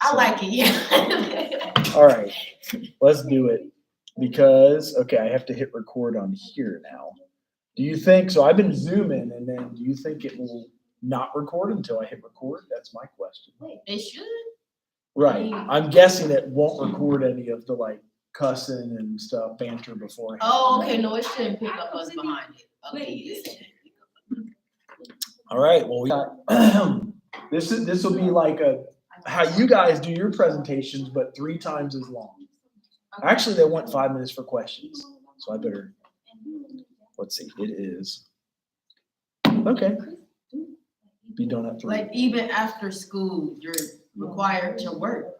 I like it, yeah. All right, let's do it. Because, okay, I have to hit record on here now. Do you think, so I've been zooming, and then do you think it will not record until I hit record? That's my question. Wait, it should? Right. I'm guessing it won't record any of the like cussing and stuff, banter beforehand. Oh, okay, no, it shouldn't pick up us behind it. Okay. All right, well, we got, this will be like how you guys do your presentations, but 3 times as long. Actually, they want 5 minutes for questions, so I better, let's see, it is, okay. Be done at 3. Like even after school, you're required to work.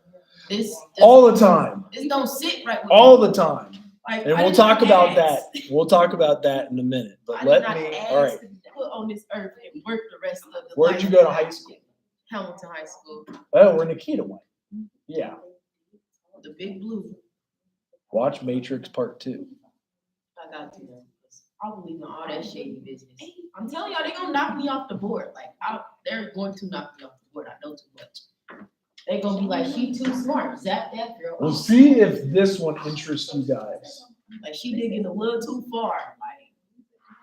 This All the time. This don't sit right with All me. the time. Like, And we'll talk about that. We'll talk about that in a minute. But let me, all right. To put on this earth and work the rest of the Where'd life you go to that I high school? Hamilton High School. Oh, where Nikita went. Yeah. The Big Blue. Watch Matrix Part 2. I got to. I believe in all that shady business. I'm telling y'all, they're gonna knock me off the board. Like they're going to knock me off the board. I know too much. They're gonna be like, she too smart. Zap that girl. We'll see if this one interests you guys. Like she digging a little too far. Like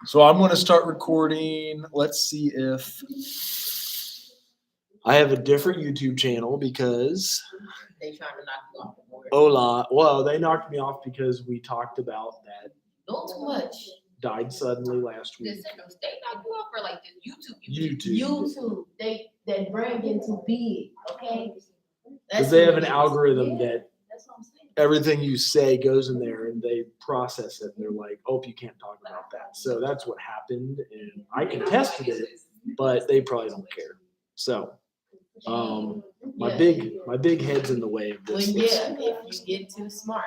So I'm going to start recording. Let's see if I have a different YouTube channel because they trying to knock me off the board. Hola. Well, they knocked me off because we talked about that. Not too much. Died suddenly last week. They knocked you off for like this YouTube. YouTube. They brand into big. Okay. Because they have an algorithm that everything you say goes in there and they process it and they're like, oh, you can't talk about that. So that's what happened. And I contested it, but they probably don't care. So my big head's in the way of this. Well, yeah, if you get too smart.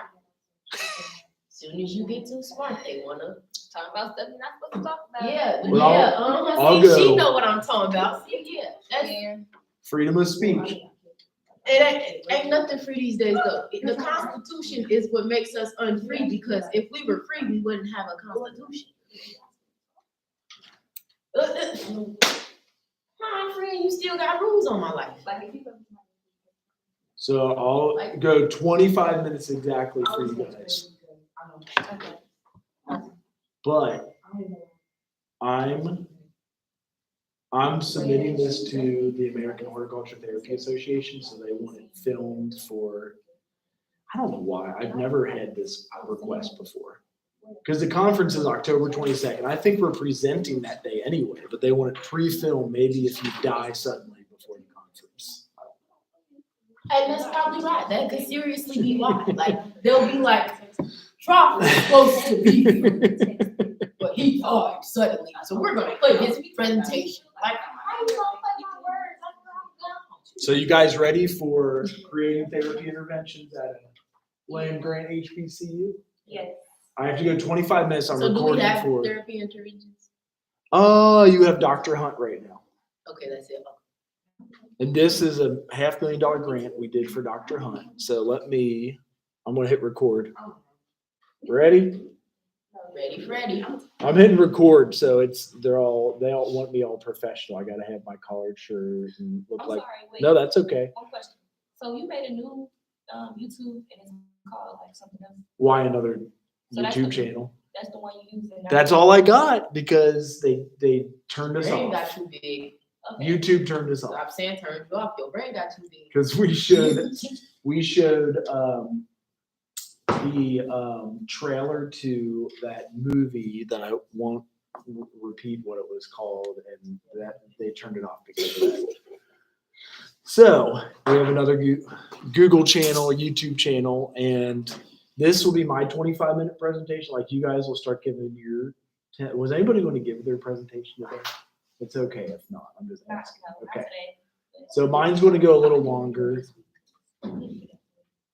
As soon as you get too smart, they wanna talk about stuff you're not supposed to talk about. Yeah, well, yeah. I'll See, go. she know what I'm talking about. See, yeah, that's, Freedom of speech. it ain't nothing free these days though. The Constitution is what makes us unfree because if we were free, we wouldn't have a Constitution. I'm free and you still got rules on my life. So I'll go 25 minutes exactly for you guys. But I'm submitting this to the American Horticulture Therapy Association, so they want it filmed for, I don't know why, I've never had this request before. Because the conference is October 22nd. I think we're presenting that day anyway, but they want it pre-filmed maybe if you die suddenly before the conference. And that's probably right. That could seriously be why. Like, they'll be like, Trump was supposed to be, but he died suddenly. So we're going to play his presentation. Like, how you going to play my words? So you guys ready for creating therapy interventions at a land grant HBCU? Yes. I have to go 25 minutes. I'm So do we recording have for. therapy interventions? You have Dr. Hunt right now. Okay, that's it. And this is a $500,000 grant we did for Dr. Hunt. So I'm going to hit record. Ready? Ready. I'm hitting record. So they all want me all professional. I got to have my collared shirt and look I'm like. sorry, wait. No, that's okay. One question. So you made a new YouTube and it's called like something else. Why another So that's YouTube the- channel? That's the one you use. That's all I got because they turned us Brain got off. too big. Okay. YouTube turned us off. Stop saying turn you off. Your brain got too big. Because we showed the trailer to that movie that I won't repeat what it was called, and that they turned it off because of that. So we have another Google channel, YouTube channel, and this will be my 25-minute presentation. Like you guys will start giving your. Was anybody going to give their presentation today? It's okay if not. I'm just asking. Okay. So mine's going to go a little longer.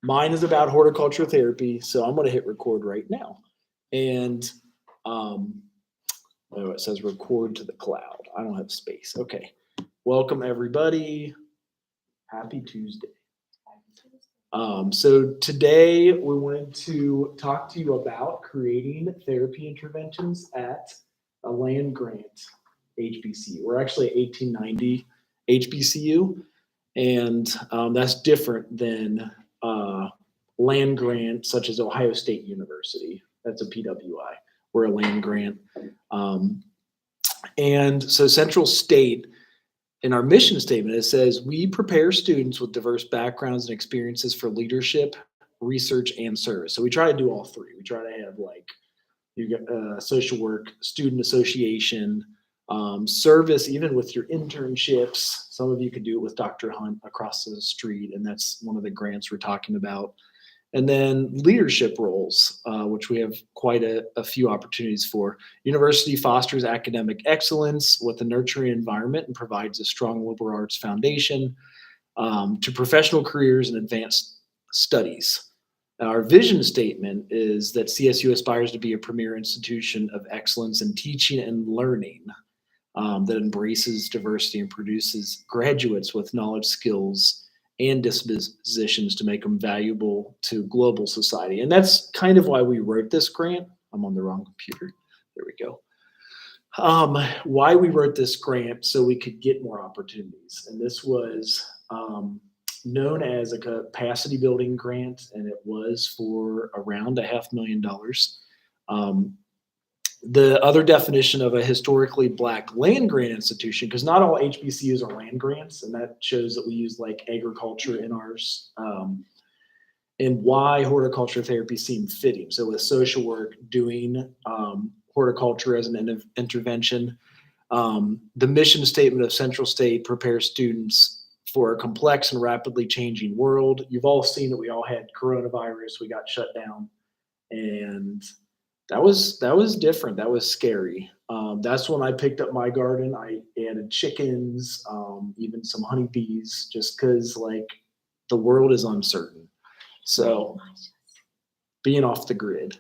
Mine is about horticulture therapy, so I'm going to hit record right now. And it says record to the cloud. I don't have space. Okay. Welcome everybody. Happy Tuesday. So today we wanted to talk to you about creating therapy interventions at a land grant HBCU. We're actually 1890 HBCU, And that's different than land grant, such as Ohio State University. That's a PWI. We're a land grant. And so Central State, in our mission statement, it says, we prepare students with diverse backgrounds and experiences for leadership, research, and service. So we try to do all three. We try to have like, you got social work, student association, service, even with your internships. Some of you could do it with Dr. Hunt across the street, and that's one of the grants we're talking about. And then leadership roles, which we have quite a few opportunities for. University fosters academic excellence with a nurturing environment and provides a strong liberal arts foundation to professional careers and advanced studies. Our vision statement is that CSU aspires to be a premier institution of excellence in teaching and learning that embraces diversity and produces graduates with knowledge, skills, and dispositions to make them valuable to global society. And that's kind of why we wrote this grant. I'm on the wrong computer. There we go. Why we wrote this grant, so we could get more opportunities. And this was known as a capacity building grant, and it was for around $500,000. The other definition of a historically Black land grant institution, because not all HBCUs are land grants, and that shows that we use like agriculture in ours, and why horticulture therapy seemed fitting. So with social work, doing horticulture as an intervention, the mission statement of Central State prepares students for a complex and rapidly changing world. You've all seen that we all had coronavirus, we got shut down, and that was different. That was scary. That's when I picked up my garden. I added chickens, even some honeybees, just because like the world is uncertain. So being off the grid.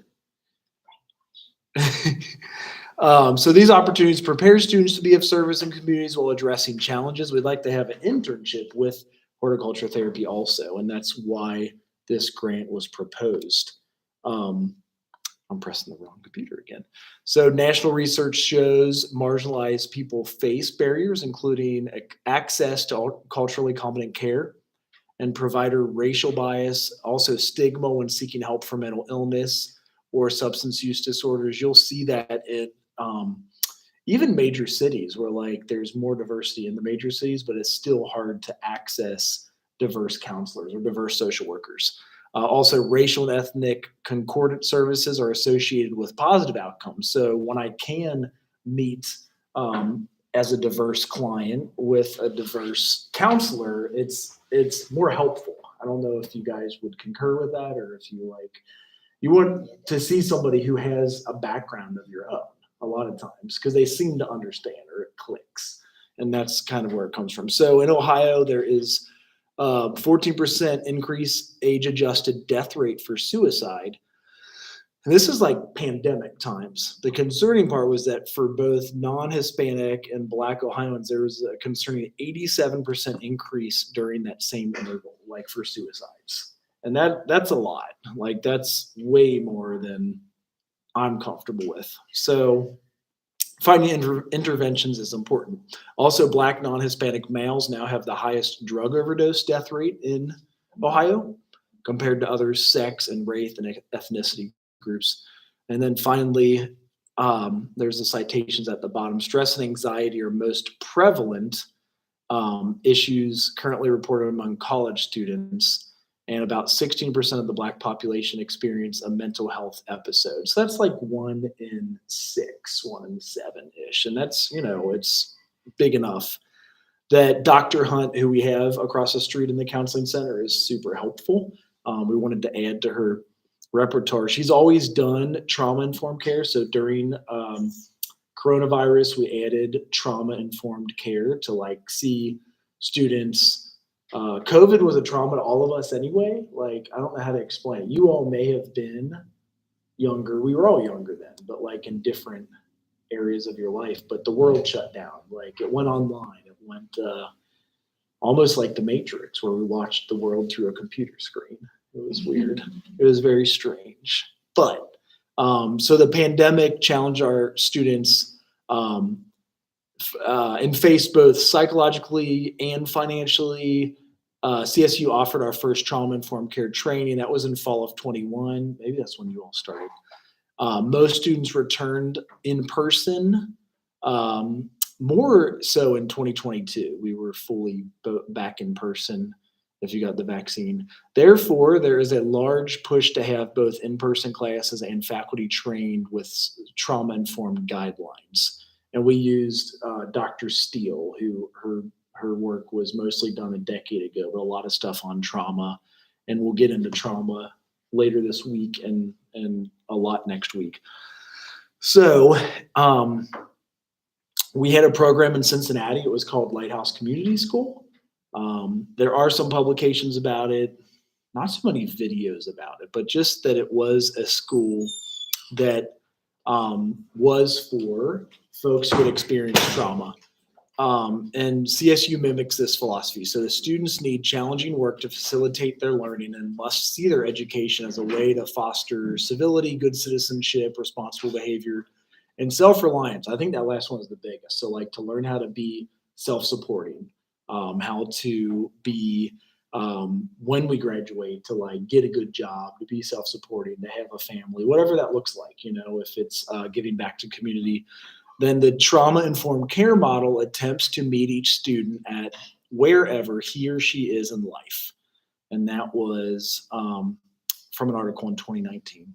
So these opportunities prepare students to be of service in communities while addressing challenges. We'd like to have an internship with horticulture therapy also, and that's why this grant was proposed. I'm pressing the wrong computer again. So national research shows marginalized people face barriers, including access to culturally competent care and provider racial bias, also stigma when seeking help for mental illness or substance use disorders. You'll see that in even major cities where like there's more diversity in the major cities, but it's still hard to access diverse counselors or diverse social workers. Also, racial and ethnic concordant services are associated with positive outcomes. So when I can meet as a diverse client with a diverse counselor, it's more helpful. I don't know if you guys would concur with that, or if you want to see somebody who has a background of your own a lot of times, because they seem to understand, or it clicks. And that's kind of where it comes from. So in Ohio, there is 14% increase age-adjusted death rate for suicide. And this is like pandemic times. The concerning part was that for both non-Hispanic and Black Ohioans, there was a concerning 87% increase during that same interval, like for suicides. And that's a lot. Like that's way more than I'm comfortable with. So finding interventions is important. Also, Black non-Hispanic males now have the highest drug overdose death rate in Ohio compared to other sex and race and ethnicity groups. And then finally, there's the citations at the bottom. Stress and anxiety are most prevalent issues currently reported among college students, and about 16% of the Black population experience a mental health episode. So that's like 1 in 6, 1 in 7-ish. And that's, it's big enough that Dr. Hunt, who we have across the street in the counseling center, is super helpful. We wanted to add to her repertoire. She's always done trauma-informed care. So during coronavirus, we added trauma-informed care to see students. COVID was a trauma to all of us anyway. Like, I don't know how to explain it. You all may have been younger. We were all younger then, but in different areas of your life. But the world shut down. It went online. It went almost like the Matrix, where we watched the world through a computer screen. It was weird. It was very strange. But so the pandemic challenged our students and faced both psychologically and financially CSU offered our first trauma-informed care training. That was in fall of 21. Maybe that's when you all started. Most students returned in person, more so in 2022. We were fully back in person if you got the vaccine. Therefore, there is a large push to have both in-person classes and faculty trained with trauma-informed guidelines. And we used Dr. Steele, who her work was mostly done a decade ago, but a lot of stuff on trauma. And we'll get into trauma later this week and a lot next week. So we had a program in Cincinnati. It was called Lighthouse Community School. There are some publications about it, not so many videos about it, but just that it was a school that was for folks who had experienced trauma. And CSU mimics this philosophy. So the students need challenging work to facilitate their learning and must see their education as a way to foster civility, good citizenship, responsible behavior, and self-reliance. I think that last one is the biggest. So like to learn how to be self-supporting, how to be, when we graduate, to like get a good job, to be self-supporting, to have a family, whatever that looks like, you know, if it's giving back to community. Then the trauma-informed care model attempts to meet each student at wherever he or she is in life. And that was from an article in 2019.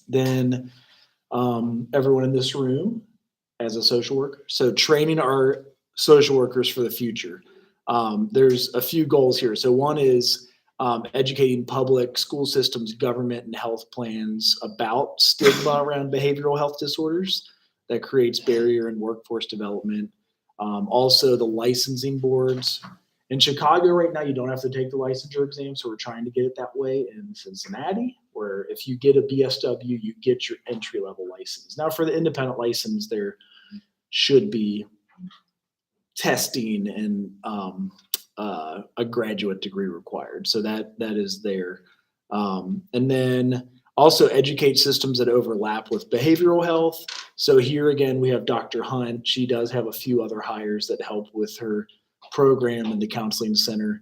Then everyone in this room as a social worker. So training our social workers for the future. There's a few goals here. So one is educating public school systems, government, and health plans about stigma around behavioral health disorders. That creates barrier in workforce development. Also the licensing boards. In Chicago right now, you don't have to take the licensure exam, so we're trying to get it that way in Cincinnati, where if you get a BSW, you get your entry-level license. Now for the independent license, there should be testing and a graduate degree required. So that is there. And then also educate systems that overlap with behavioral health. So here again, we have Dr. Hunt. She does have a few other hires that help with her program in the counseling center.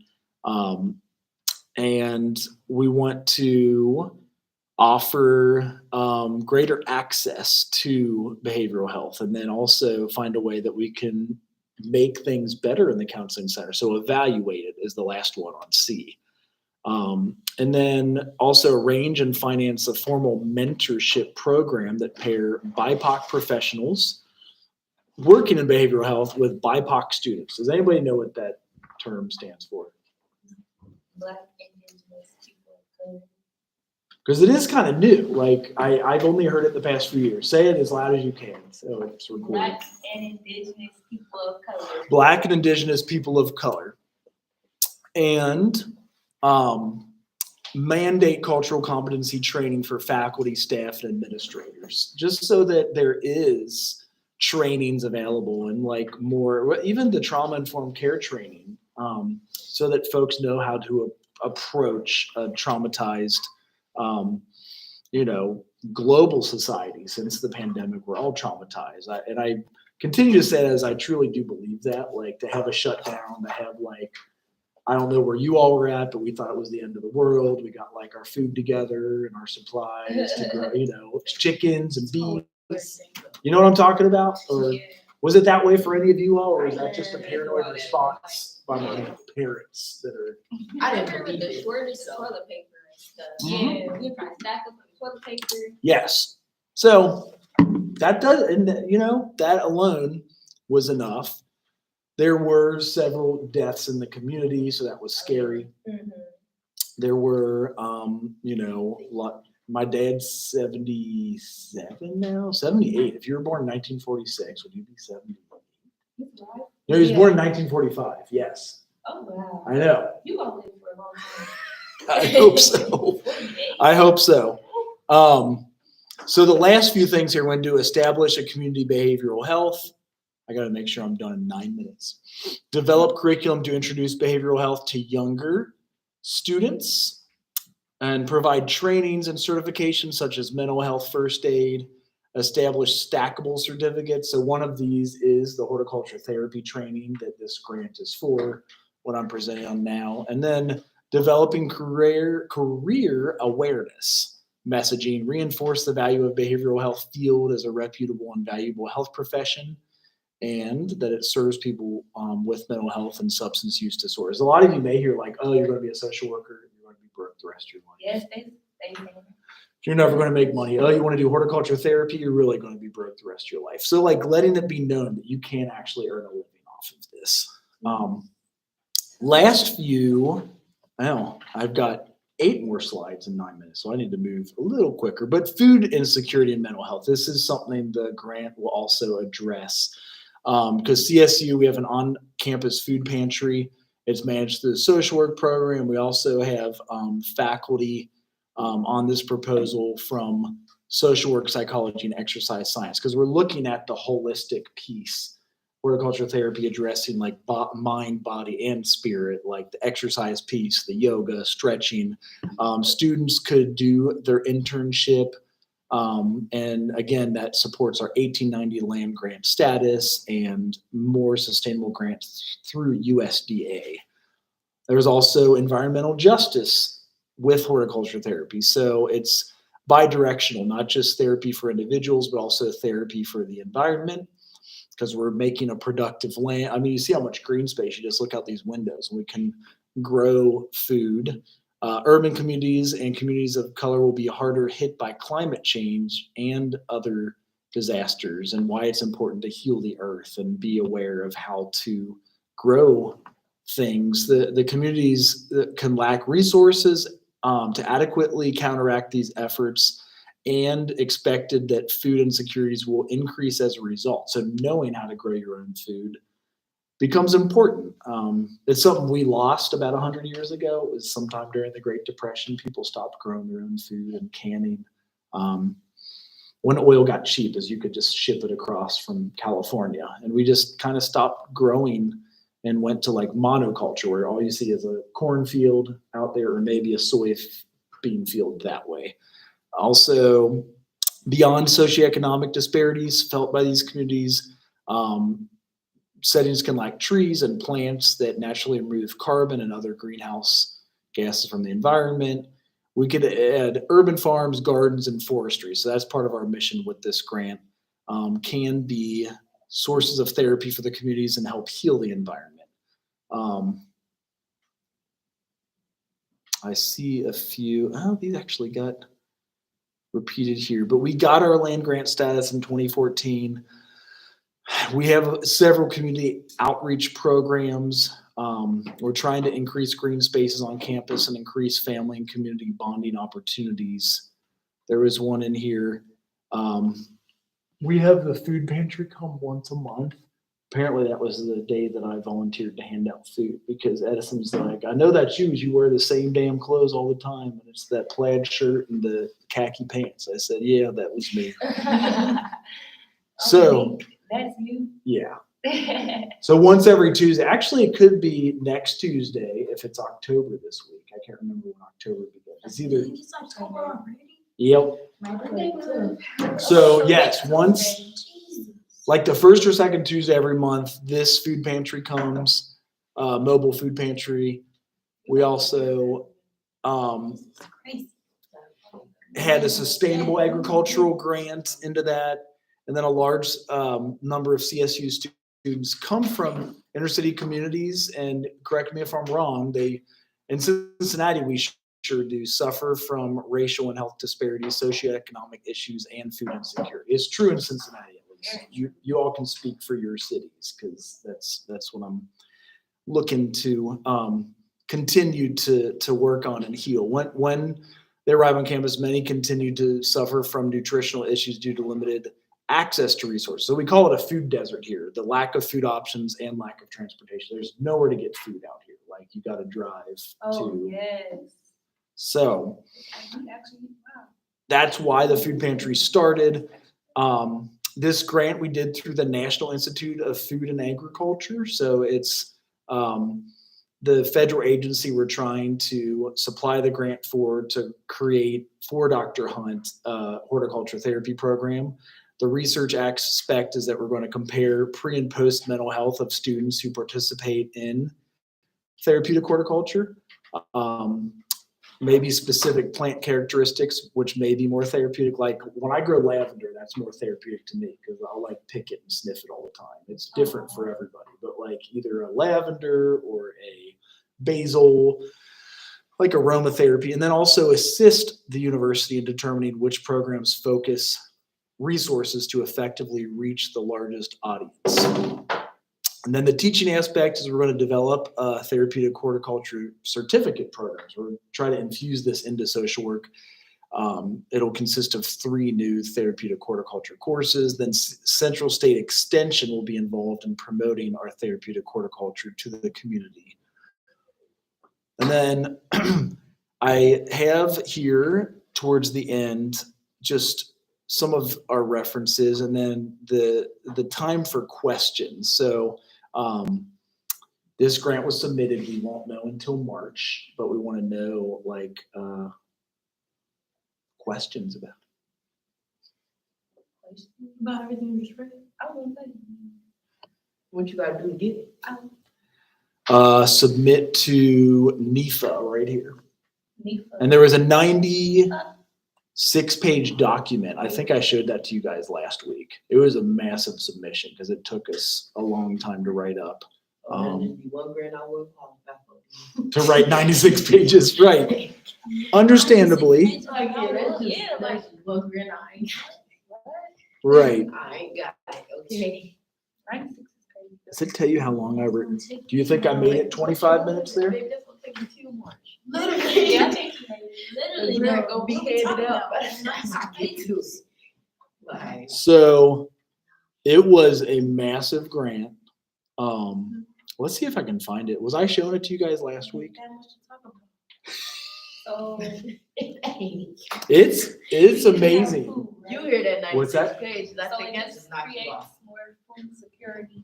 And we want to offer greater access to behavioral health, and then also find a way that we can make things better in the counseling center. So evaluate it is the last one on C. And then also arrange and finance a formal mentorship program that pair BIPOC professionals working in behavioral health with BIPOC students. Does anybody know what that term stands for? Black, Indigenous people of color. Because it is kind of new. Like I've only heard it the past few years. Say it as loud as you can. So it's recorded. Black and Indigenous people of color. Black and Indigenous people of color. And mandate cultural competency training for faculty, staff, and administrators, just so that there is trainings available and like more, even the trauma-informed care training, so that folks know how to approach a traumatized, global society. Since the pandemic, we're all traumatized. And I continue to say that, as I truly do believe that, like to have a shutdown, to have like, I don't know where you all were at, but we thought it was the end of the world. We got like our food together and our supplies to grow, chickens and bees. You know what I'm talking about? Or was it that way for any of you all, or is that just a paranoid response by my parents that are? I didn't remember believe the it. shortage of toilet paper and stuff. Mhm. Yeah, we were trying to stack up on toilet paper. Yes. So that does, and that alone was enough. There were several deaths in the community, so that was scary. Mm-hmm. There were, my dad's 77 now, 78. If you were born in 1946, would you be 78? No, he was born in 1945, yes. Oh, wow. I know. You gonna live for a long time. I hope so. 48. I hope so. So the last few things here, when to establish a community behavioral health. I got to make sure I'm done in 9 minutes. Develop curriculum to introduce behavioral health to younger students and provide trainings and certifications such as mental health first aid, establish stackable certificates. So one of these is the horticulture therapy training that this grant is for, what I'm presenting on now. And then developing career awareness messaging, reinforce the value of behavioral health field as a reputable and valuable health profession, and that it serves people with mental health and substance use disorders. A lot of you may hear like, oh, you're going to be a social worker, you're going to be broke the rest of your life. Yes, they You're never going to make money. Oh, you want to do horticulture therapy, you're really going to be broke the rest of your life. So like letting it be known that you can actually earn a living off of this. Last few, well, I've got 8 more slides in 9 minutes, so I need to move a little quicker. But food insecurity and mental health. This is something the grant will also address. Because CSU, we have an on-campus food pantry. It's managed through the social work program. We also have faculty on this proposal from social work, psychology, and exercise science, because we're looking at the holistic piece. Horticulture therapy addressing like mind, body, and spirit, like the exercise piece, the yoga, stretching. Students could do their internship. And again, that supports our 1890 land grant status and more sustainable grants through USDA. There's also environmental justice with horticulture therapy. So it's bi-directional, not just therapy for individuals, but also therapy for the environment, because we're making a productive land. I mean, you see how much green space, you just look out these windows, and we can grow food. Urban communities and communities of color will be harder hit by climate change and other disasters, and why it's important to heal the earth and be aware of how to grow things. The communities that can lack resources to adequately counteract these efforts, and expected that food insecurities will increase as a result. So knowing how to grow your own food becomes important. It's something we lost about 100 years ago. It was sometime during the Great Depression. People stopped growing their own food and canning. When oil got cheap, as you could just ship it across from California. And we just kind of stopped growing and went to like monoculture, where all you see is a cornfield out there or maybe a soybean field that way. Also, beyond socioeconomic disparities felt by these communities, settings can lack trees and plants that naturally remove carbon and other greenhouse gases from the environment. We could add urban farms, gardens, and forestry. So that's part of our mission with this grant, can be sources of therapy for the communities and help heal the environment. I see a few, these actually got repeated here, but we got our land grant status in 2014. We have several community outreach programs. We're trying to increase green spaces on campus and increase family and community bonding opportunities. There was one in here. We have the food pantry come once a month. Apparently that was the day that I volunteered to hand out food, because Edison's like, I know that's you wear the same damn clothes all the time. And it's that plaid shirt and the khaki pants. I said, yeah, that was me. So that's you. Yeah. So once every Tuesday, actually it could be next Tuesday if it's October this week. I can't remember when October begins. It's either. It's October already. Yep. My birthday too. So yes, once, like the first or second Tuesday every month, this food pantry comes, mobile food pantry. We also had a sustainable agricultural grant into that. And then a large number of CSU students come from inner city communities, and correct me if I'm wrong, in Cincinnati, we sure do suffer from racial and health disparities, socioeconomic issues, and food insecurity. It's true in Cincinnati, at least. You all can speak for your cities, because that's what I'm looking to continue to work on and heal. When they arrive on campus, many continue to suffer from nutritional issues due to limited access to resources. So we call it a food desert here, the lack of food options and lack of transportation. There's nowhere to get food out here. Like you got to drive to. Yes. So that's why the food pantry started. This grant we did through the National Institute of Food and Agriculture. So it's the federal agency we're trying to supply the grant to create for Dr. Hunt horticulture therapy program. The research aspect is that we're going to compare pre and post mental health of students who participate in therapeutic horticulture. Maybe specific plant characteristics, which may be more therapeutic. Like when I grow lavender, that's more therapeutic to me because I'll like pick it and sniff it all the time. It's different for everybody, but like either a lavender or a basil, like aromatherapy, and then also assist the university in determining which programs focus resources to effectively reach the largest audience. And then the teaching aspect is we're going to develop therapeutic horticulture certificate programs. We're trying to infuse this into social work. It'll consist of 3 new therapeutic horticulture courses. Then Central State Extension will be involved in promoting our therapeutic horticulture to the community. And then I have here towards the end just some of our references and then the time for questions. So this grant was submitted. We won't know until March, but we want to know like questions about it. About everything you just read. I wouldn't say. What you gotta do to get it? Submit to NEFA right here. NEFA. And there was a 96-page document. I think I showed that to you guys last week. It was a massive submission because it took us a long time to write up. One grant I would qualify for. To write 96 pages, right. Understandably, Like, yeah, that's just, Yeah, like- that's just one grant I ain't got. right. I ain't got it, okay? 96 is crazy. Does it tell you how long I've written? Do you think I made it 25 minutes there? Baby, that's gonna take you till March. Yeah, I Literally. think Literally, they're gonna be handed up by the time I get to it. Like, So it was a massive grant. Let's see if I can find it. Was I showing it to you guys last week? That much to talk about. So. it ain't. It's amazing. You hear that What's that? 96 pages, I So think it that's just just knocking you creates off. more food security.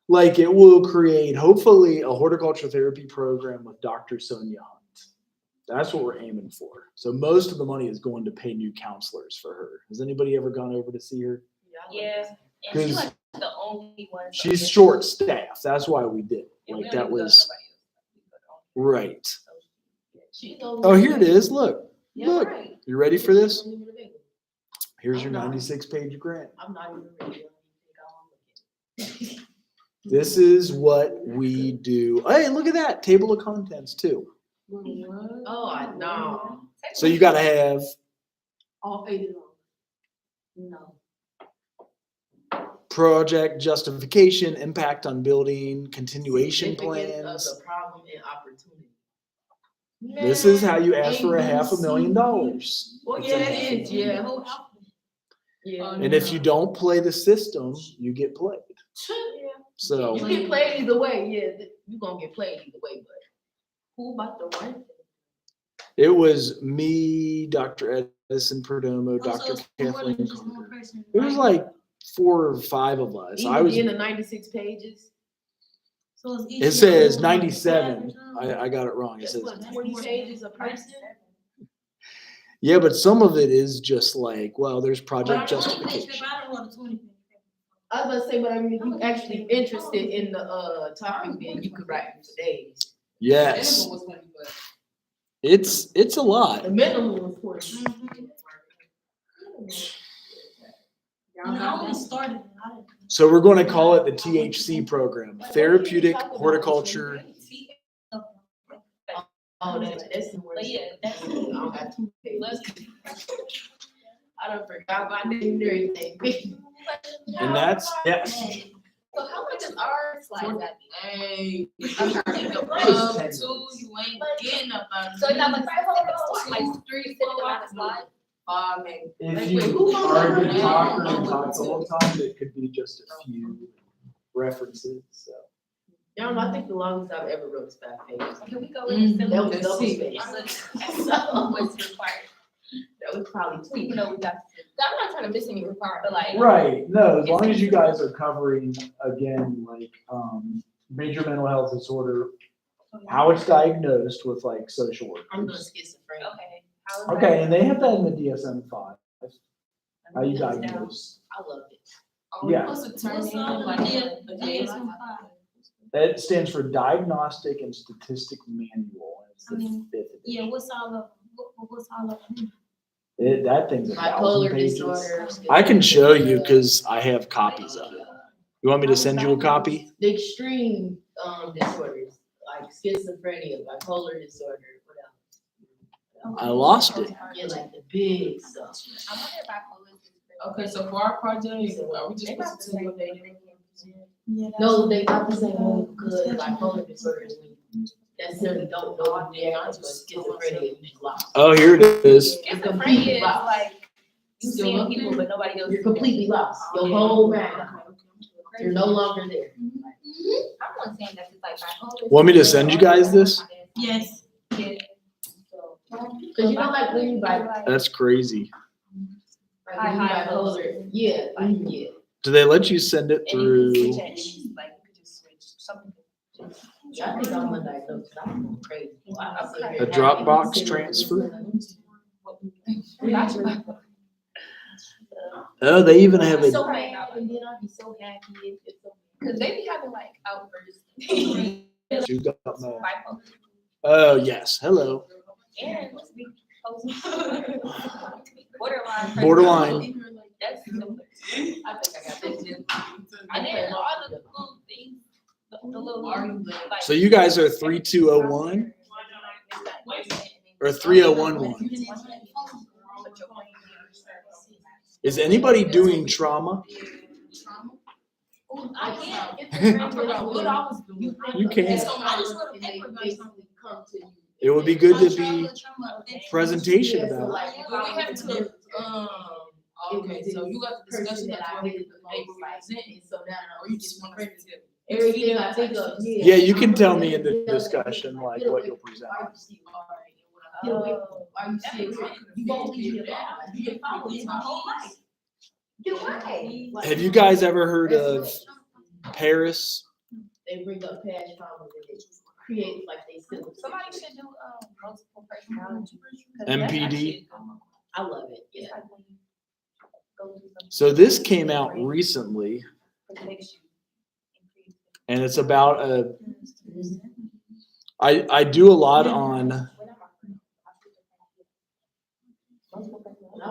Like it will create hopefully a horticulture therapy program with Dr. Sonia Hunt. That's what we're aiming for. So most of the money is going to pay new counselors for her. Has anybody ever gone over to see her? Yeah. And she's 'Cause like the only one. so She's yeah. short staffed. That's why we did it. And we Like don't that even go to was nobody else. right. She's Oh, here it is. Look. Yeah, Look. right. You ready for this? I'm not even ready. Here's your 96-page grant. I'm not even ready. I don't even think I wanna look at it. This is what we do. Hey, look at that. Table of contents too. Oh, I know. So you got to have All 8 of them. No. project justification, impact on building, continuation Significance plans. of the problem and opportunity. This is how you ask for $500,000. Well, yeah, it is, yeah. Yeah. And if you don't play the system, you get played. So You get played either way, yeah, you're gonna get played either way, but who about to run? it was me, Dr. Edison Perdomo, Dr. Kathleen Carter. It was like 4 or 5 of us. I was. In the 96 pages. So It says 97. I got it wrong. It That's says what, 20 pages a person? yeah, but some of it is just like, well, there's project justification. I don't want a 20 page. I was about to say, but I mean, if you actually interested in the topic, then you could write it for days. Yes, it's a lot. The minimum was 40. And I only started. I didn't- So we're going to call it the THC program, Therapeutic Horticulture. Oh, that's the word. But yeah, that's. I don't got 2 pages. I done forgot my name and everything. And that's, yes. So how much is our slide that be? Hey. I'm trying to think of 2, you ain't getting up on. So it's not like 3, 4 hours slide? Maybe. If you are a good talker and talk the whole time, it could be just a few references, so. Y'all know, I think the longest I've ever wrote is 5 pages. Can we go in the That was syllabus? double spaced. So what's required? That was probably So even though we got, I'm not trying to miss any requirement, but like. Right, no, as long as you guys are covering, again, like, major mental health disorder, how it's diagnosed with like social workers. I'm doing schizophrenia. Okay. How is Okay, and they have that in the DSM-5, how you diagnose. I love it. Are we Yeah. supposed to turn What's in all like the a day? DSM-5? It stands for Diagnostic and Statistic Manual. And it's the fifth Yeah, edition. what's all of, what's all of them? That thing's 1,000 Bipolar pages. disorder. I can show you because I have copies of it. You want me to send you a copy? The extreme disorders, like schizophrenia, bipolar disorder, whatever. I lost it. Yeah, like the big stuff. I wonder if bipolar is. Okay, so for our project, are we just supposed to tell you what they do? Yeah, No, they not the same one because bipolar disorder is when you necessarily don't know what the diagnosis, but schizophrenia, you just lost. Oh, here it is. Schizophrenia is like you seeing people, but nobody else. You're completely lost. Your whole mind, you're no longer there. I'm not saying that it's like bipolar. Want me to send you guys this? Yes. Yeah. Cause you know, like when you That's crazy. bipolar, yeah, yeah. Do they let you send it And you can through? switch it, like you could just switch something. I think I'm undiagnosed. I'm going crazy. A Dropbox transfer? Oh, they even have So it. mad, and then I'll be so happy. Cause they be having like outbursts. You got my- Bipolar. Oh, yes. Hello. And let's be borderline. Borderline. That's similar. I think I got that. And then all the little things, the little like. So you guys are 3201 or 3011? Is anybody doing trauma? I can't. You can. So I just want a paper basically come to you. It would be good to be presentation Yeah, so about it. like, But we have to, okay, so you got the discussion that I that made you the able most to like, present, and so now or you just want to present it. everything I think of. Yeah, you can tell me in the discussion like what you'll present. Are you serious? You won't leave me alone. You can follow me my whole life. You're right. Like, Have you guys ever heard of Paris? They bring up past trauma and they create like they still. Somebody should do, multiple personality. 'Cause MPD. that's actually- I love it, yeah. It's like when you go through something So this came out recently, that makes you increase. and it's about I do a lot on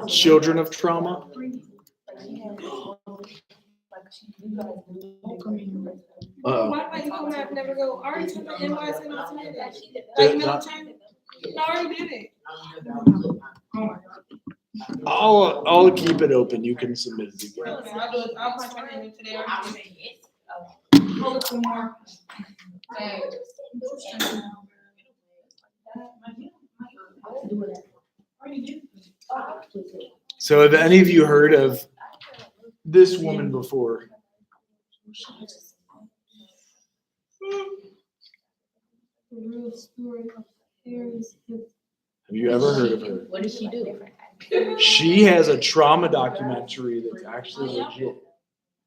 children of trauma. Uh-oh. Why you come have never go? Already took the NYS and all that. Did Like not- military? No, I already did it. I'll keep it open. You can submit it again. Okay, I'll do it. I'll punch my name in today. I already did it. Hold it for more. So have any of you heard of this woman before? The real story of Paris. Have you ever heard of her? What does she do? She has a trauma documentary that's actually legit.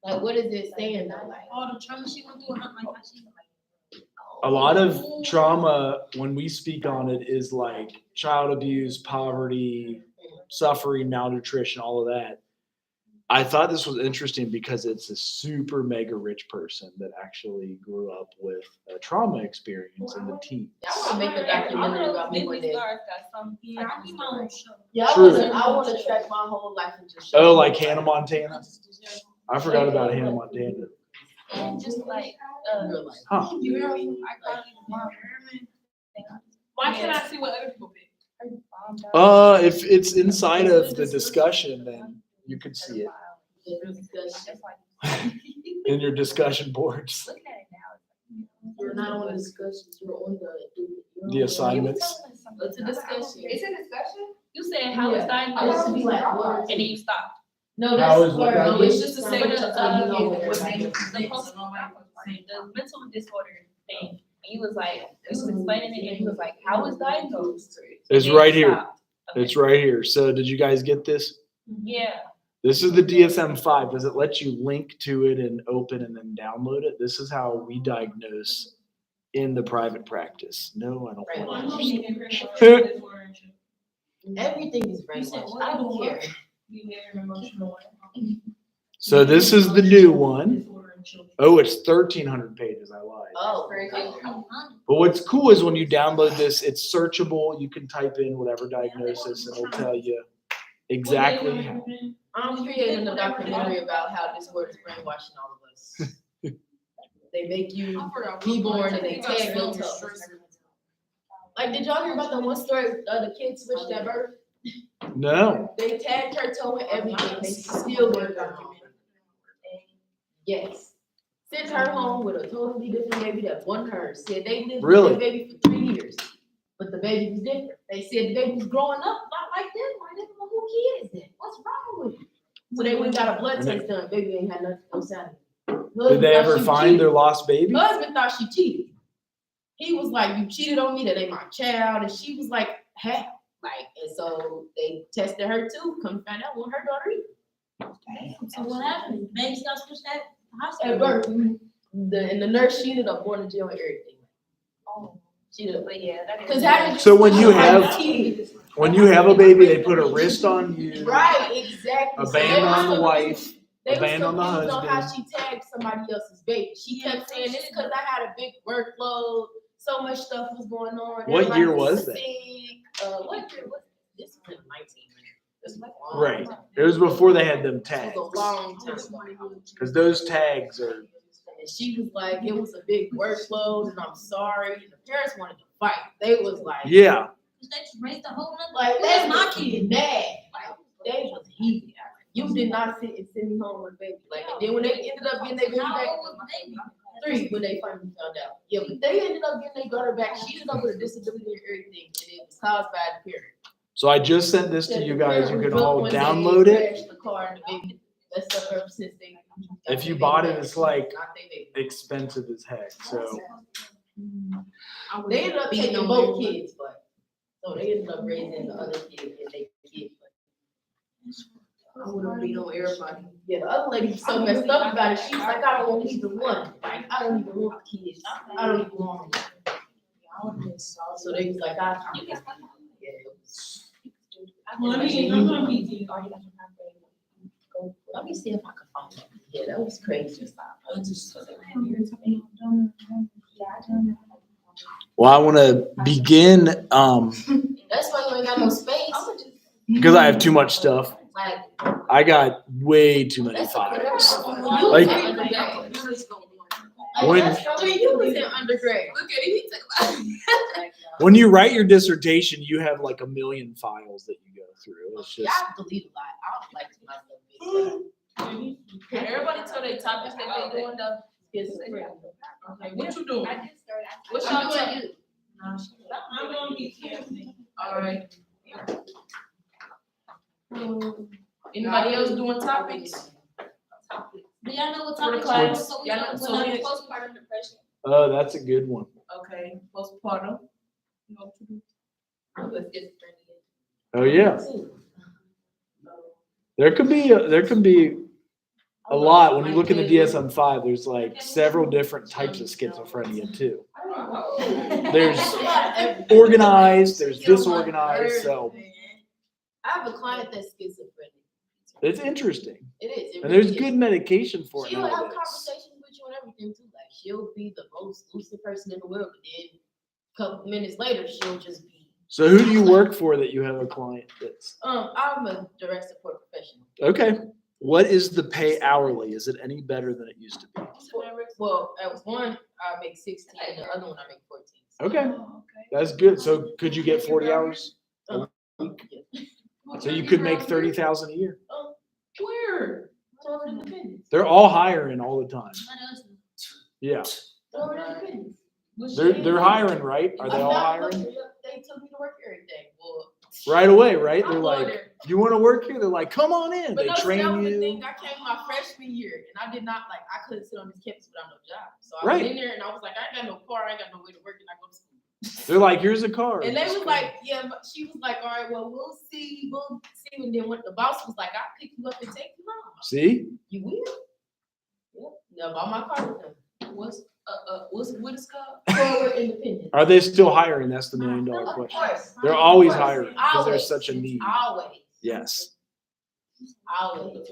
Like, what is it saying though? Like, All the trauma she went through, like how she. A lot of trauma, when we speak on it, is like child abuse, poverty, suffering, malnutrition, all of that. I thought this was interesting because it's a super mega rich person that actually grew up with a trauma experience in the teens. I want to make a documentary about me one day. Yeah, I need my own show. Yeah, True. I want to track my whole life and just show. Oh, like Hannah Montana? I forgot about Hannah Montana. And just like, Real life. Huh. you know, I probably want. Why can't I see what other people pick? If it's inside of the discussion, then you can see it in your discussion boards, Looking at it now. You're not on the discussions, you're on the assignments. It's a discussion. It's a discussion? You said how it's I used to be diagnosed, like, what? and then you stopped. No, How that's is what where. No, it's just to say But what the, you know. the mental disorder thing, and you was like, you was explaining it, and he was like, how it's diagnosed? It's And then right you here. stopped. Okay. It's right here. So did you guys get this? Yeah. This is the DSM-5. Does it let you link to it and open and then download it? This is how we diagnose in the private practice. No, I don't want to. Everything is brainwashed, I don't care. So this is the new one. Oh, it's 1,300 pages. I lied. Oh, But what's cool is when you download this, it's searchable. You can type in whatever diagnosis, and it'll tell you exactly how. I'm creating a documentary about how this word is brainwashing all of us. They make you be born and they tag your toes. Like, did y'all hear about the one story, the kid switched at birth? No. They tagged her toe and everything, they still didn't go home. Yes. Sent her home with a totally different baby that wasn't hers. Said they lived with Really? their baby for 3 years, but the baby was different. They said the baby was growing up not like them. Like, they don't know who kid is that? What's wrong with him? So they went and got a blood test done. Baby ain't had nothing, no sign. Did they ever find their lost baby? Husband thought she cheated. He was like, "You cheated on me. That ain't my child." And she was like, "How?" Like, and so they tested her too. Come find out what her daughter is. So what happened? Baby got switched at the At hospital. birth, and the nurse, she ended up going to jail and everything. Oh, She ended up. but yeah, that is. Because how did you? So when you have- kids? When you have a baby, they put a wrist on you, Right, exactly. a So they band was on the so wife, They a was band on the confused on how husband. she tagged somebody else's baby. She kept saying this because I had a big workload. So much stuff was going on. What Everybody year was that? Sick. What year was this? Was 19. This was a long Right. time. It was before they had them It tags. was a long time ago. Because those tags are, And she was like, it was a big workload, and I'm sorry. And the parents wanted to fight. They was like, yeah. They just raised a whole nother. like Where's that's my my kid mad. Like they was heated. You did not sit and send me home with baby. Like, and then when they ended up getting their baby How back, old was the baby? 3 when they finally found out. Yeah, but they ended up getting their daughter back. She ended up with a disability and everything, and it was caused by the parent. So I just sent this to you guys. You can all download it. Crashed the car and the baby. That's up ever since they. If you bought it, it's like Not they baby. expensive as heck. So They ended up taking both kids, but so they ended up raising the other kid and they kid. I wouldn't be on everybody. Yeah, the other lady was so messed up about it. She was like, I don't want either one. Like, I don't even want kids. I don't even want them. So they was like, I. Yeah, it was. Well, I mean, I'm gonna be. Let me see if I can find it. Yeah, that was crazy. well, I want to begin That's why you ain't got no space. because I have too much stuff. Like, I got way too many that's files. You Like- was in undergrad. When- You was in undergrad. Look at it, he took about. When you write your dissertation, you have like 1 million files that you go through. It's Yeah, just I delete a lot. I don't like to myself big. Everybody tell their topics that they doing though. Okay, what you doing? What's I'm your doing topic? you. I'm gonna be. All right. Anybody else doing topics? Do y'all know what For the topic class. so we Y'all know know- what so we- postpartum depression? oh, that's a good one. Okay, postpartum. You know what to do? Let's get started. Oh yeah, there could be a lot when you look in the DSM-5. There's like several different types of schizophrenia too. There's organized, there's disorganized. So I have a client that's schizophrenic. it's interesting, It is. It and there's really good is. medication for it She'll have nowadays. conversations with you and everything too. Like she'll be the most lucid person in the world, but then a couple minutes later she'll just be. So who do you work for that you have a client that's I'm a direct support professional. okay? What is the pay hourly? Is it any better than it used to be? Well, at one I make 16, and the other one I make 14. Okay, that's good. So could you get 40 hours? So you could make 30,000 a year. Where? Total independence. They're all hiring all the time. Yeah, Total independence. they're hiring, right? Are they all I'm not hiring? looking up. They took me to work every day. Well, Right away, right? I'm They're going like, there. you want to work here? They're like, come on in. But They no, see, that train was the you. thing. I came my freshman year, and I did not like. I couldn't sit on this campus without no job. So I Right. went in there, and I was like, I ain't got no car. I ain't got no way to work, and I go to school. They're like, here's a car. And they Just was go. like, yeah. But she was like, all right, well, we'll see. And then when the boss was like, I'll pick you up and take you home. see? You will? Yep. Now, buy my car with them. What is called? Forward independence. Are they still hiring? That's the $1 million Of question. course. They're always Of course. hiring because Always. there's such a need. Always. Yes. Always.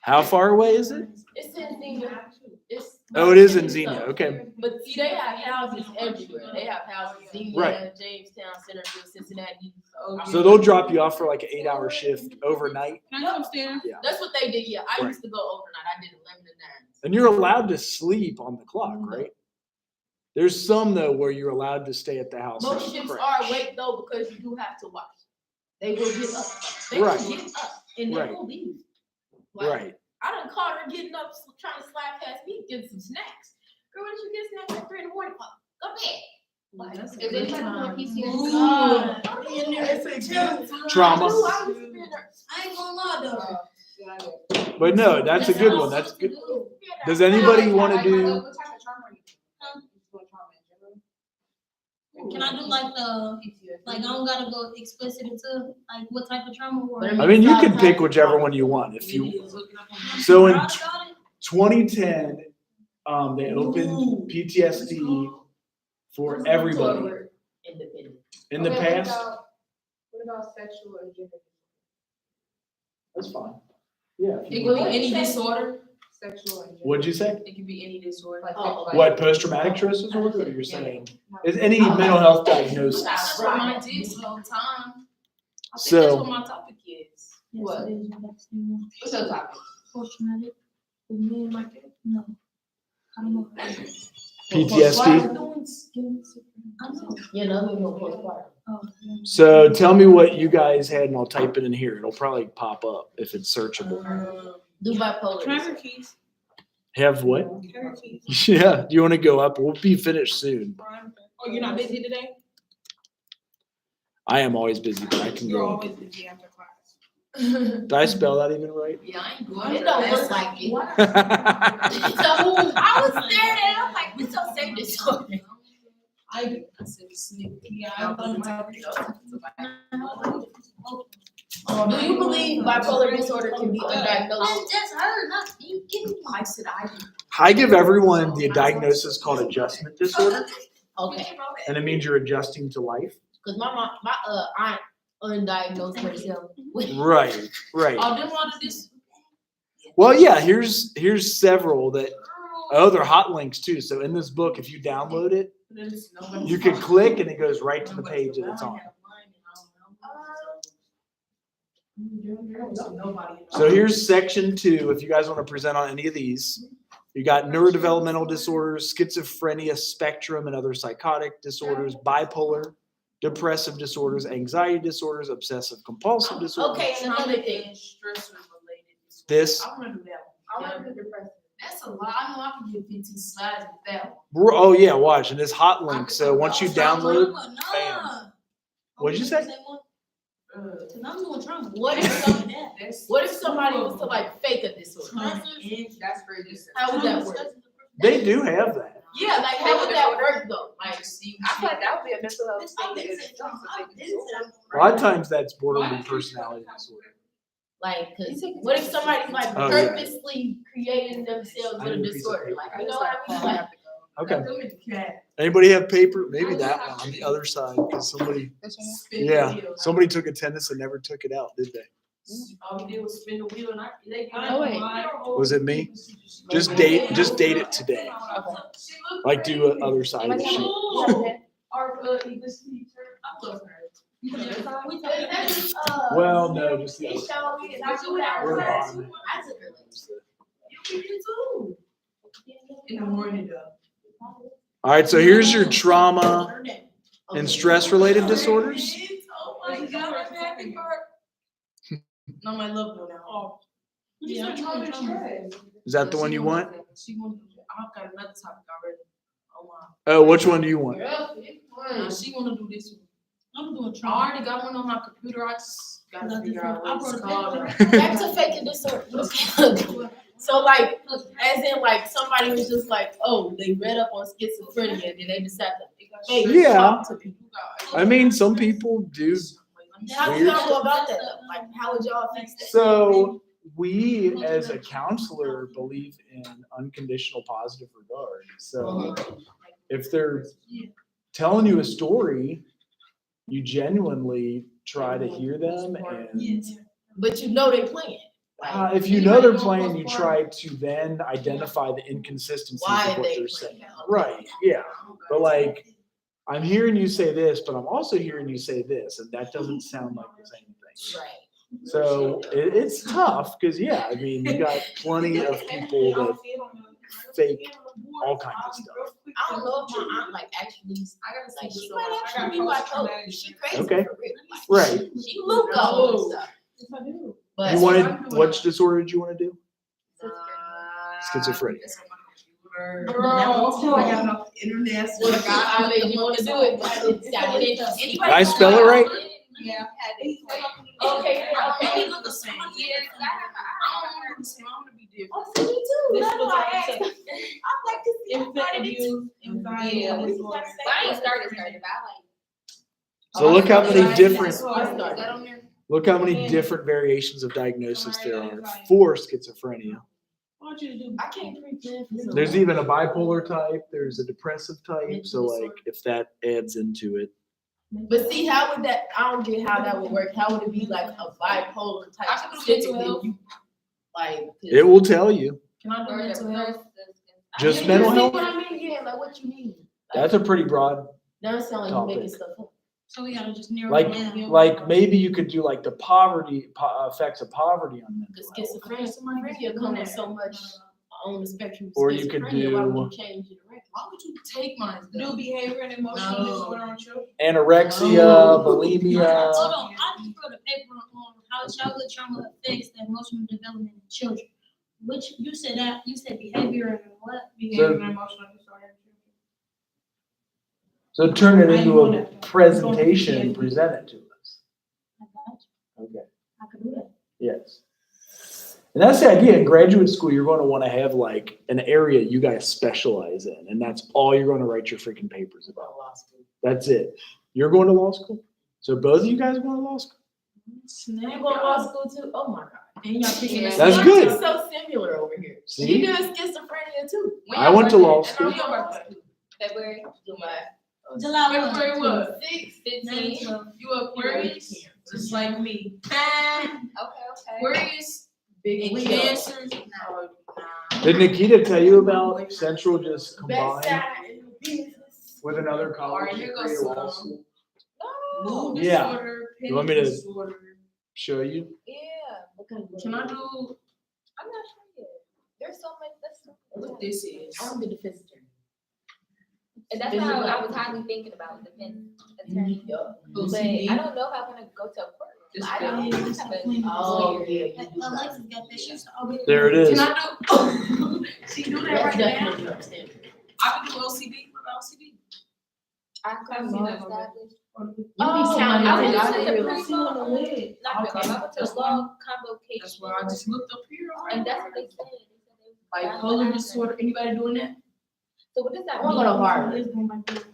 How far away is it? It's in Xenia. It's. Oh, it is in Xenia. Okay. But see, they have houses everywhere. They have houses in Right. Xenia, Jamestown, Centerville, Cincinnati. So they'll drop you off for like an 8-hour shift overnight. Can I come upstairs? Yeah. That's what they did. Yeah, I Right. used to go overnight. I did 11 to 9. And you're allowed to sleep on the clock, right? There's some though where you're allowed to stay at the house. Most and ships crash. are awake though because you do have to watch. They will get up. They Right. will get up and they Right. will leave. Like, Right. I done caught her getting up, trying to slide past me, getting some snacks. Girl, when did you get snacks at 3 in the morning? Go to bed. Like, That's a is good anybody time. on PCS? Ooh. Trauma. I ain't gonna lie though. But no, that's a good one. That's good. Does anybody want to do? What type of trauma are you doing? Trauma in general? Can I do like I don't gotta go explicit into like what type of trauma or. I mean, you can pick whichever one you want if you. So in 2010, they opened PTSD for everybody. Independent. In the Okay, past, What about sexual or gender? that's fine. Yeah. if It you could be want. any disorder. Sexual and gender. What'd you say? It could be any disorder. Like, Oh, like- What, post-traumatic stress disorder, or you're saying? Is any mental health diagnosis? That's what mine did the whole time. I think that's So- what my topic is. What? What's your topic? Post-traumatic. With me and my kid? No. I don't know. PTSD? I know. You know, we know postpartum. Oh. So tell me what you guys had and I'll type it in here. It'll probably pop up if it's searchable. Do bipolar. Trevor keys. Have what? Trevor keys. Yeah, do you want to go up? We'll be finished soon. Oh, you're not busy today? I am always busy, but I can You're go. always busy after class. Did I spell that even right? Yeah, I ain't going. It don't look like it. So I was staring at it, I'm like, we so say disorder. I said sneak. Yeah, I'm I'm Do you believe bipolar disorder can be undiagnosed? just heard, not you kidding me. I said I did. I give everyone the diagnosis called adjustment disorder, Okay, and it means you're adjusting to life. cause my aunt undiagnosed herself with. Right, right. Oh, then one of this. Well, yeah, here's several that, oh, they're hot links too. So in this book, if you download it, you can click and it goes right to the page that it's on. So here's section 2. If you guys want to present on any of these, you got neurodevelopmental disorders, schizophrenia spectrum and other psychotic disorders, bipolar, depressive disorders, anxiety disorders, obsessive compulsive disorders. Okay, and another thing. This, I wanna do that one. I want to do depression. That's a lot. I know I can get 15 slides with that one. oh yeah, watch, and this hot link. So once you download, bam. What'd you say? Cause I'm doing trauma. What if somebody was to like fake a disorder? That's crazy. How would that work? They do have that. Yeah, like how would that work though? Like, I feel like that would be a mental health thing. in itself to take it to. A lot of times that's borderline personality disorder. like, cause what if somebody's like Oh, yeah. purposely creating themselves I with a need a piece of disorder? paper. Like, you know what I mean? Like, Okay. Anybody have paper? Maybe that one on the other side, because somebody, yeah, somebody took attendance and never took it out, did they? All he did was spin the wheel and Oh, wait. Was it me? Just date it today. Like do a other side of the sheet. Our English teacher, I love her. Well, no, just the He other. showed me and I do it We're out. on it. I took her like. You can too. In the morning though. All right, so here's your trauma and stress-related disorders. Oh my God, I'm happy for. No, my love one now. Oh. Yeah, I'm trying to try. Is that the one you want? She wanted, I've got another topic already. Oh my. Oh, which one do you want? Now she wanna do this one. I'm doing I trauma. already got one on my computer, I just gotta figure out what it's I called. brought Back to faking disorder. Okay. So like, as in like somebody was just like, oh, they read up on schizophrenia and then they decided to fake Yeah. talk to people. I mean, some people do. How do y'all go about that though? Like, how would y'all fix that? So we, as a counselor, believe in unconditional positive regard. So if they're telling you a story, you genuinely try to hear them and But you know they playing. Like, If you know they're playing, you try to then identify the inconsistencies why of what they they're playing? saying. Right, yeah. But like, I'm hearing you say this, but I'm also hearing you say this, and that doesn't sound like the same thing. Right. So it's tough because yeah, I mean you got plenty of people that fake all kinds of stuff. I don't know if my aunt like actually, like she might actually be bipolar. She crazy Okay. for real. Like, Right. She looked all this stuff. But You wanted which disorder did you want to do? Schizophrenia. Girl, I got enough internet. Well, God, I made you want to do it, but I didn't. Did I spell it right? Yeah. Okay, Maybe look the same. Yeah, I don't want the same. I want to be different. Oh, see, me too. This That's was why I like asked. I'm like, cause see, Infant abuse, anxiety, Yeah. disorder. But I ain't started, but I like. So look how many different I Is started. that on there? look how many different variations of diagnosis there are for schizophrenia. I want you to do. I can't prepare for something. There's even a bipolar type, there's a depressive type, so like if that adds into it. But see, how would that? I don't get how that would work. How would it be like a bipolar type? I can do mental specifically? health. Like, It will tell you. Can I do mental health? Just you mental see health? what I mean? Yeah, like what you mean? That's a pretty broad, That sound like you making stuff up. So we gotta just narrow like it down. like maybe you could do like the poverty effects of poverty on mental Because health. schizophrenia comes with so much on the spectrum. Of Or you could schizophrenia. Why would do- you change it around? Why would you take mine? New behavior and emotional No. disorder on children. Anorexia, Hold bulimia. on, I just wrote a paper on how childhood trauma affects the emotional development of children. Which you said behavior and what? Behavior and emotional disorder. So turn it I into want a it. presentation and present it to us. I got you. Okay. I can do that. Yes. And that's the idea. In graduate school, you're going to want to have like an area you guys specialize in, and that's all you're going to write your freaking papers about. That's it. You're going to law school? So both of you guys are going to law school? You go to law school too? Oh my God. And y'all picking Yeah. That's Y'all good. two so similar over here. See? You doing schizophrenia too? I went to law And school. I'm your birthday. February. July February what? 6, 15. 12. You Aquarius? Just like me. Okay. Aquarius Big and Leo. Cancer. Did Nikita tell you about Central just Best combined side in the business. with another All right, college here to goes create a law some. school? Mood Yeah. disorder. You want me to- panic disorder. Show you? Yeah. Can I do I'm not sure yet. There's so much. what this is? I'm the defense attorney. And that's This is how what- I was highly thinking about defense attorney. Yup. But OCD. I don't know if I want to go to a court. This I don't is- have a Oh, lawyer. yeah. You do Alexis that. got that. She's always. There it is. Can I do? She do that That's right now. definitely understandable. I can do OCD. What about OCD? I I've come seen from that established. You be Oh, counting I it. went I to the really- pre-law, not Okay. pre-law, I went to That's the law convocation. That's why I just looked up here. And that's what they said. They said they was- Bipolar disorder. Anybody doing that? So what does that I'm gonna go to mean? Harvard.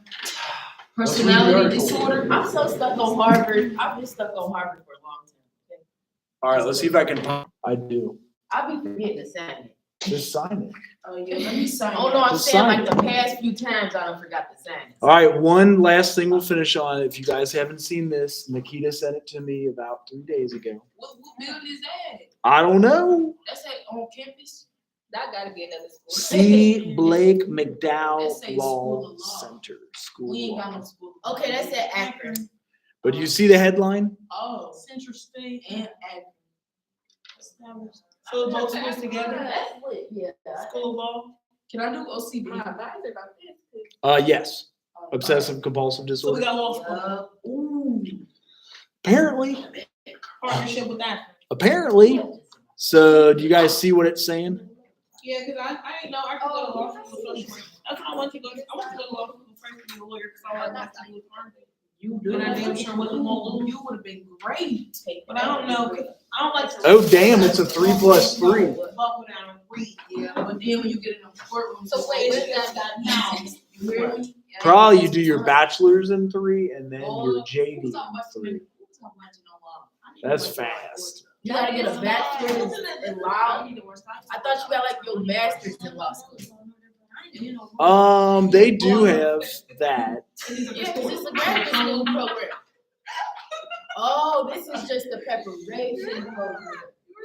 Personality disorder. I'm so stuck on Harvard. I've been stuck on Harvard for a long time. All right, let's see if I can. I do. I'll be forgetting to sign it. Just sign it. Oh, yeah, let me sign. Oh no, I'm Just saying sign like the past few times I don't forgot to sign it. All right, one last thing we'll finish on. If you guys haven't seen this, Nikita sent it to me about 3 days ago. What building is that? I don't know. That's at on campus? That gotta be another school. C. Blake McDowell That say Law School of Law. Center. School We of ain't got Law. no school. Okay, that's at Akron. But do you see the headline? Oh, Central State and Akron. Established. So both schools together? That's lit, yeah. School of Law? Can I do OCD? My advisor about this. Yes. Obsessive compulsive So we disorder. got law school. Ooh. Apparently. Partnership with that. Apparently. So do you guys see what it's saying? Yeah, cause I didn't know I could go to law school. So that's what I want to go. I want to go to law school first to be a lawyer because I like to do with farming. You And I do. damn sure wasn't gonna lose. You would have been great. But I don't know. 'Cause I don't like to. Oh, damn, it's a 3 plus 3. Buckle down and read. Yeah, but then when you get in the courtroom. So wait, it's what does that mean? You hear me? Probably you do your bachelor's in 3 and then Oh, your JD who's talking in about 3. who's talking about, you know, law? I need to That's work on fast. You gotta get a bachelor's in law. I need to work on- I thought you got like your master's in law school. You know, They do have that. Yeah, 'cause it's a graduate school program. Oh, this is just the preparation program.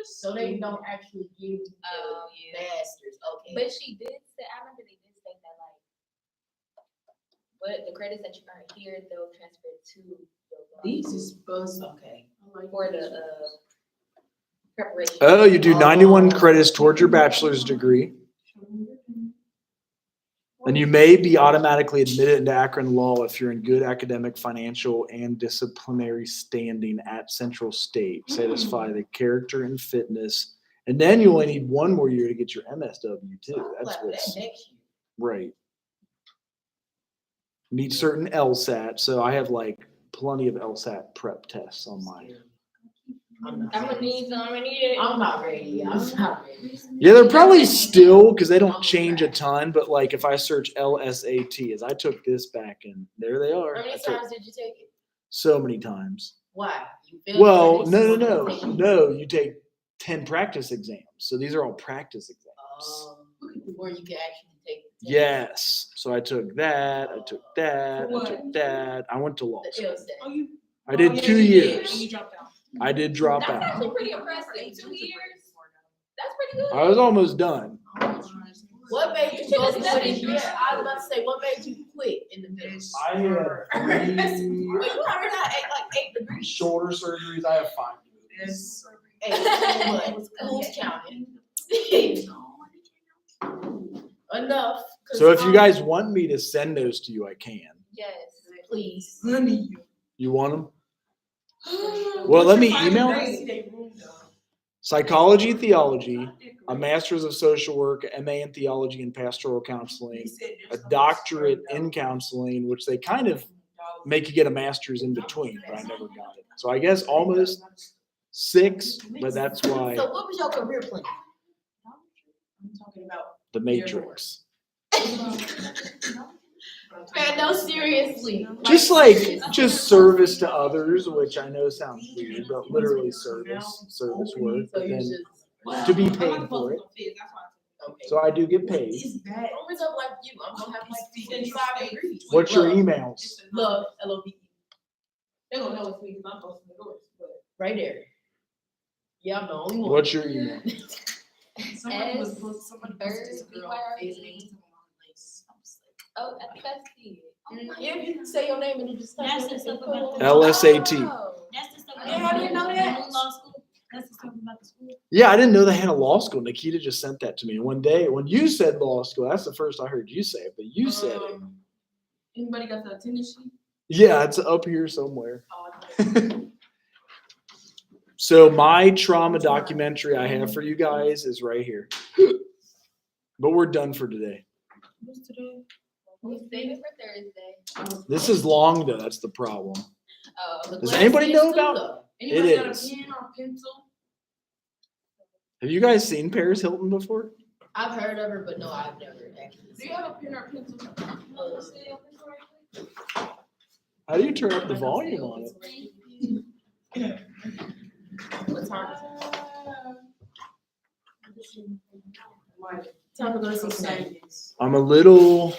So they don't actually give you Oh, the masters, okay. But she did say, I remember they did say that like, what the credits that you earn here, they'll transfer to your law These school is supposed, okay. for the preparation. Oh, you do Oh. 91 credits towards your bachelor's degree. And you may be automatically admitted into Akron Law if you're in good academic, financial, and disciplinary standing at Central State. Satisfy the character and fitness. And then you only need one more year to get your MSW too. That's Like what's that next year. right. Meet certain LSAT. So I have like plenty of LSAT prep tests on mine. I'm I'm gonna need some, I'm gonna need it. I'm not ready, I'm not ready. Yeah, they're probably still, because they don't change a ton, but like if I search LSAT, as I took this back and there they are. How many I took times did you take it? so many times. Why? You failed Well, credits? no, you take 10 practice exams. So these are all practice exams. Before you can actually take the test. Yes. So I took that, I took that, I What? took that. I went to law The school. LSAT. Oh, you. I did oh, yeah, 2 you did, years. and you dropped out. I did drop That's out. actually pretty impressive. 2 years? That's pretty good. I was almost done. What made you You go should've quit? studied. Yeah, I was about to say, what made you quit in the middle? I had But you already got eight degrees. shoulder surgeries. I have 5 years. Eight, but who's counting? Enough. 'cause So if you guys want me to send those to you, I can. Yes. please. You want them? Well, let me email psychology, theology, a master's of social work, MA in theology and pastoral counseling, a doctorate in counseling, which they kind of make you get a master's in between, but I never got it. So I guess almost 6, but that's why So what was your career plan? I'm talking about. the Matrix. Man, no, seriously. Just service to others, which I know sounds weird, but literally service work, So but you then just. to be paid for it. Okay. So I do get paid. I'm gonna talk like you. I'm gonna have like 25 degrees. What's your Love. emails? Love, L-O-V-E, They're gonna know it's me because I'm posting the doors, but. right there. Yeah, I'm the only one. What's your email? Somebody was somebody posted this girl on Facebook. Oh, I think I see it. Yeah, you can say your name and it just. That's the stuff about the- LSAT. Oh. That's the stuff. Yeah, I didn't know that. The new law school. That's the stuff about the school. Yeah, I didn't know they had a law school. Nikita just sent that to me. And one day when you said law school, that's the first I heard you say it, but you said it. Anybody got the attendance sheet? Yeah, it's up here somewhere. Oh, So my trauma documentary I have for you guys is right here. But we're done for today. what's today? We save it for Thursday. This is long though, that's the problem. Oh. Does anybody know about Anybody got a is. pen or pencil? Have you guys seen Paris Hilton before? I've heard of her, but no, I've never actually. Do you have a pen or pencil? How do you turn up the volume on it? What time is it? Time to go to some Saturdays. I'm a little